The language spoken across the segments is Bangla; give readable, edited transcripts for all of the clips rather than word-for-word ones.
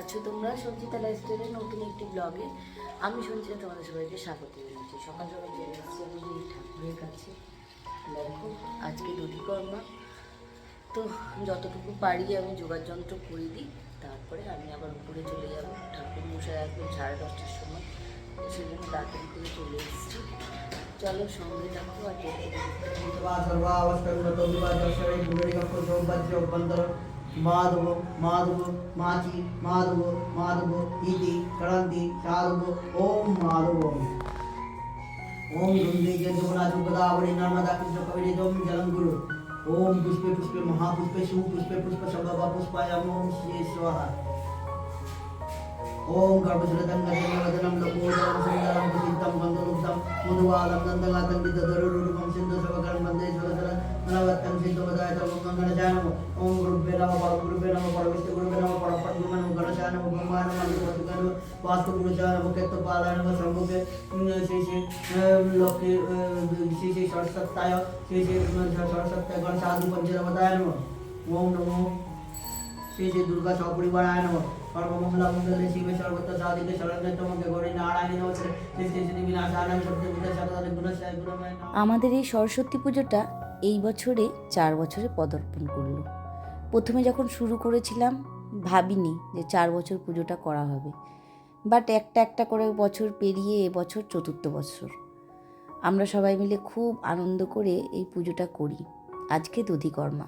আছো তোমরা? সঞ্চিতা লাইফস্টাইলের নতুন একটি ব্লগে আমি সঞ্চিতা তোমাদের সবাইকে স্বাগত জানাচ্ছি। সকাল সকাল চলে এসেছি আমি এই ঠাকুরের কাছে। দেখো আজকে দধিকর্মা, তো যতটুকু পারি আমি যোগাযন্ত্র করে দিই, তারপরে আমি আবার উপরে চলে যাবো। ঠাকুর মশাই আসবেন 10:30টার সময়, সেই জন্য তাড়াতাড়ি করে চলে এসেছি। চলো সঙ্গে থাকো আর माधव माधव माची माधव माधव इति करंती साधव ओम माधव ओम गंगे जमुनाचु गोदावरी नर्मदा कृष्ण कावेरी जलम गुरु ओम पुष्पे पुष्पे महापुष्पे शिव पुष्पे पुष्प शब्द पुष्पाय ओम श्री स्वाहा ओम गर्भजलदं गजनवदनं लकोदरं सुंदरं कुचितं गंधरूपं मुदवालं नंदगातं विदधरुरूपं सिंधु सवकरं वन्दे ज्वलजलं नववत्तं सिद्धवदायतं गणजानम ओम गुरुभ्यो नमः परमगुरुभ्यो नमः परमेष्ठिगुरुभ्यो नमः परमपद्मो नमः गणशानम ब्रह्मानम अनिरुद्धगणो वास्तुगुरुशानम केतुपालानम सम्मुखे श्री श्री लोके श्री श्री सरस्वत्याय श्री श्री सरस्वत्याय गणसाधु पंचनवदाय नमः ओम नमो श्री श्री दुर्गा सपरिवाराय नमः सर्वमंगला मंगले शिवे सर्वत्र साधिके शरण्ये त्र्यंबके गौरी नारायणी नमस्ते श्री श्री श्री विनाशानां सर्वभूत शतदल गुणशाय गुणमय। আমাদের এই সরস্বতী পুজোটা এই বছরে 4 বছরে পদার্পণ করলো। প্রথমে যখন শুরু করেছিলাম ভাবিনি যে 4 বছর পুজোটা করা হবে, বাট একটা একটা করে বছর পেরিয়ে এবছর 4র্থ বছর। আমরা সবাই মিলে খুব আনন্দ করে এই পুজোটা করি। আজকে দধিকর্মা,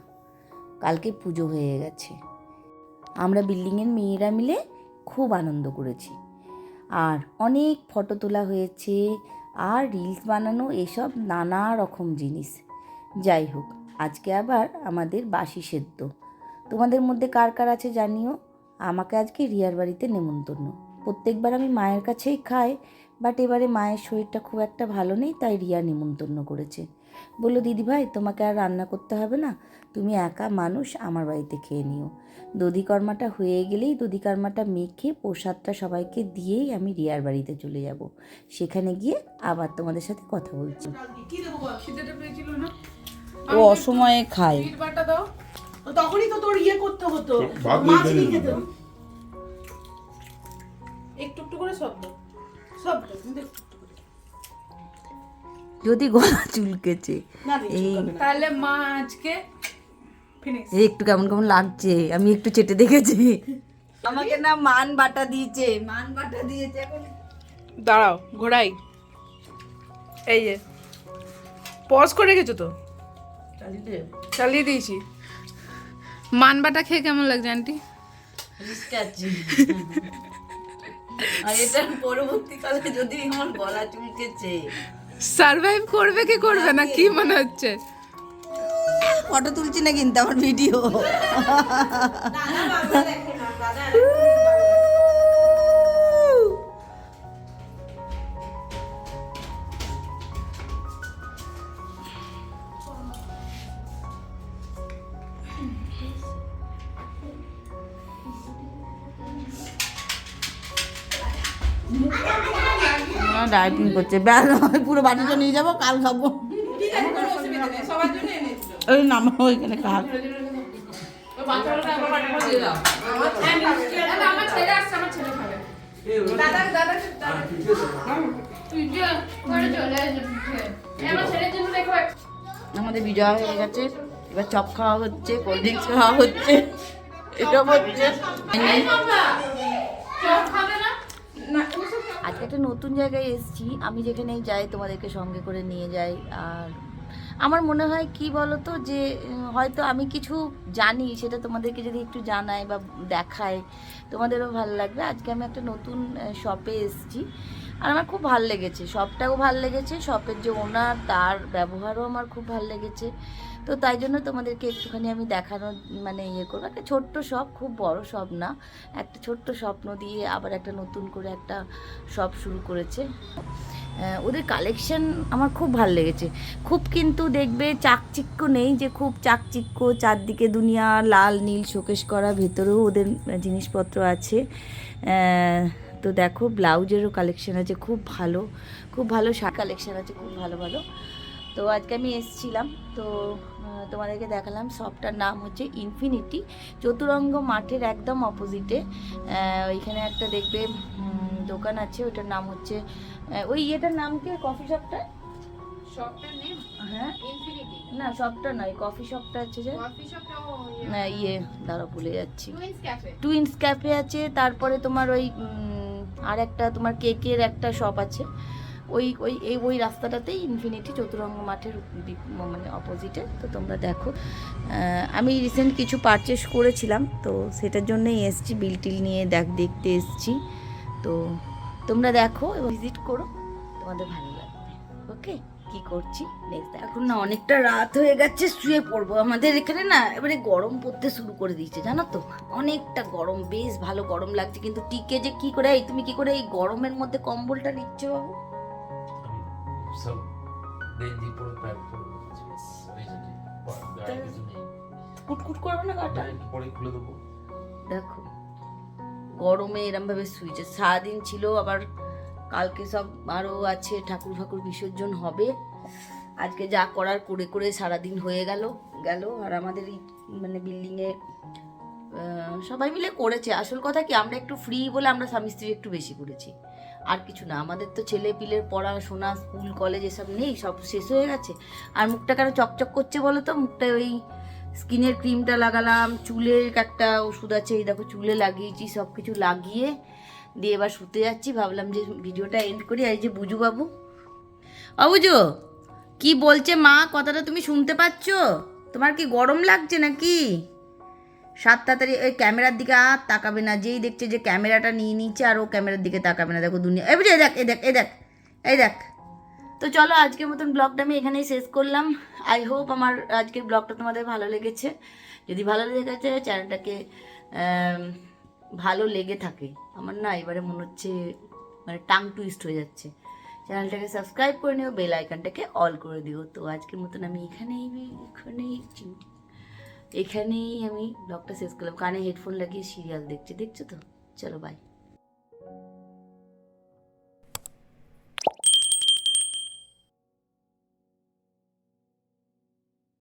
কালকে পুজো হয়ে গেছে। আমরা বিল্ডিংয়ের মেয়েরা মিলে খুব আনন্দ করেছি, আর অনেক ফটো তোলা হয়েছে, আর রিলস বানানো, এসব নানা রকম জিনিস। যাই হোক, আজকে আবার আমাদের বাসি সেদ্ধ। তোমাদের মধ্যে কার কার আছে জানিও। আমাকে আজকে রিয়ার বাড়িতে নেমন্তন্ন। প্রত্যেকবার আমি মায়ের কাছেই খাই, বাট এবারে মায়ের শরীরটা খুব একটা ভালো নেই, তাই রিয়া নেমন্তন্ন করেছে। বললো দিদিভাই তোমাকে আর রান্না করতে হবে না, তুমি একা মানুষ, আমার বাড়িতে খেয়ে নিও। দধিকর্মাটা হয়ে গেলেই দধিকর্মাটা মেখে প্রসাদটা সবাইকে দিয়েই আমি রিয়ার বাড়িতে চলে যাব। সেখানে গিয়ে আবার তোমাদের সাথে কথা বলছি। ও অসময়ে খায়, তখনই তো তোর ইয়ে করতে হতো, মাছ নিয়ে খেতে হতো। একটু একটু করে শব্দ শব্দ কিন্তু একটু একটু করে। যদি গলা চুলকেছে এই তাহলে মা আজকে এই একটু কেমন কেমন লাগছে, আমি একটু চেটে দেখেছি। আমাকে না মান বাটা দিয়েছে, মান বাটা দিয়েছে। এখন দাঁড়াও ঘোড়াই, এই যে পজ করে রেখেছো তো, চালিয়ে দিয়েছি। মান বাটা খেয়ে কেমন লাগছে আন্টি? আর এটা পরবর্তীকালে যদি আমার গলা চুলকেছে, সার্ভাইভ করবে কি করবে না কি মনে হচ্ছে? ফটো তুলছি না কিন্তু আমার ভিডিও। ডায়েটিং করছে, পুরো বাটিটা নিয়ে যাবো, কাল খাবো। ওই নামা ওইখানে খাক। আমাদের বিজয় হয়ে গেছে, এবার চপ খাওয়া হচ্ছে, কোল্ড ড্রিঙ্কস খাওয়া হচ্ছে, এসব হচ্ছে। আজকে একটা নতুন জায়গায় এসেছি, আমি যেখানেই যাই তোমাদেরকে সঙ্গে করে নিয়ে যাই। আর আমার মনে হয় কি বলো তো, যে হয়তো আমি কিছু জানি, সেটা তোমাদেরকে যদি একটু জানাই বা দেখাই তোমাদেরও ভালো লাগবে। আজকে আমি একটা নতুন শপে এসেছি, আর আমার খুব ভালো লেগেছে, শপটাও ভালো লেগেছে, শপের যে ওনার তার ব্যবহারও আমার খুব ভালো লেগেছে। তো তাই জন্য তোমাদেরকে একটুখানি আমি দেখানোর মানে ইয়ে করবো। একটা ছোট্ট শপ, খুব বড় শপ না, একটা ছোট্ট স্বপ্ন দিয়ে আবার একটা নতুন করে একটা শপ শুরু করেছে। ওদের কালেকশন আমার খুব ভালো লেগেছে। খুব কিন্তু দেখবে চাকচিক্য নেই, যে খুব চাকচিক্য চারদিকে দুনিয়া লাল নীল শোকেস করা, ভেতরেও ওদের জিনিসপত্র আছে। তো দেখো ব্লাউজেরও কালেকশন আছে খুব ভালো, খুব ভালো শাড়ি কালেকশন আছে খুব ভালো ভালো। তো আজকে আমি এসেছিলাম, তো তোমাদেরকে দেখালাম। শপটার নাম হচ্ছে ইনফিনিটি, চতুরঙ্গ মাঠের একদম অপোজিটে। ওইখানে একটা দেখবে দোকান আছে, ওইটার নাম হচ্ছে ওই ইয়েটার নাম কি, কফি শপটা? শপটার নেম হ্যাঁ, ইনফিনিটি। না শপটা নয়, কফি শপটা আছে যে, কফি শপটা না ইয়ে দাঁড়া ভুলে যাচ্ছি, টুইন্স ক্যাফে। টুইন্স ক্যাফে আছে। তারপরে তোমার ওই আর একটা তোমার কেকের একটা শপ আছে, ওই ওই এই ওই রাস্তাটাতেই ইনফিনিটি চতুরঙ্গ মাঠের মানে অপোজিটে। তো তোমরা দেখো, আমি রিসেন্ট কিছু পারচেস করেছিলাম, তো সেটার জন্যই এসছি, বিল টিল নিয়ে দেখতে এসছি। তো তোমরা দেখো এবং ভিজিট করো, তোমাদের ভালো লাগবে। ওকে, কি করছি নেক্সট। এখন না অনেকটা রাত হয়ে গেছে, শুয়ে পড়বো। আমাদের এখানে না এবারে গরম পড়তে শুরু করে দিয়েছে, জানো তো, অনেকটা গরম, বেশ ভালো গরম লাগছে। কিন্তু টিকে যে কি করে, এই তুমি কি করে এই গরমের মধ্যে কম্বলটা নিচ্ছ বাবু? সব গেঞ্জি পরে প্যান্ট পরে গায়ে কিছু নেই, কুটকুট করবে না গাটা? পরে খুলে দেবো। দেখো গরমে এরম ভাবে শুয়েছে, সারাদিন ছিল, আবার কালকে সব আরও আছে, ঠাকুর বিসর্জন হবে। আজকে যা করার করে করে সারাদিন হয়ে গেল। আর আমাদের এই মানে বিল্ডিংয়ে সবাই মিলে করেছে। আসল কথা কি, আমরা একটু ফ্রি বলে আমরা স্বামী স্ত্রী একটু বেশি করেছি, আর কিছু না। আমাদের তো ছেলে পিলের পড়াশোনা, স্কুল কলেজ এসব নেই, সব শেষ হয়ে গেছে। আর মুখটা কেন চকচক করছে বলো তো? মুখটা ওই স্কিনের ক্রিমটা লাগালাম, চুলের একটা ওষুধ আছে, এই দেখো চুলে লাগিয়েছি, সব কিছু লাগিয়ে দিয়ে এবার শুতে যাচ্ছি। ভাবলাম যে ভিডিওটা এন্ড করি। আর এই যে বুজু বাবু, বুজু কি বলছে মা, কথাটা তুমি শুনতে পাচ্ছ? তোমার কি গরম লাগছে নাকি? তাড়াতাড়ি ওই ক্যামেরার দিকে আর তাকাবে না, যেই দেখছে যে ক্যামেরাটা নিয়ে নিচ্ছে আর ও ক্যামেরার দিকে তাকাবে না। দেখো দুনিয়া, এই বুঝে, এই দেখ। তো চলো, আজকের মতন ব্লগটা আমি এখানেই শেষ করলাম। আই হোপ আমার আজকের ব্লগটা তোমাদের ভালো লেগেছে। যদি ভালো লেগেছে, চ্যানেলটাকে ভালো লেগে থাকে, আমার না এবারে মনে হচ্ছে মানে টাং টুইস্ট হয়ে যাচ্ছে, চ্যানেলটাকে সাবস্ক্রাইব করে নিও, বেল আইকনটাকে অল করে দিও। তো আজকের মতন আমি এখানেই আমি ব্লগটা শেষ করলাম। কানে হেডফোন লাগিয়ে সিরিয়াল দেখছো তো। চলো বাই।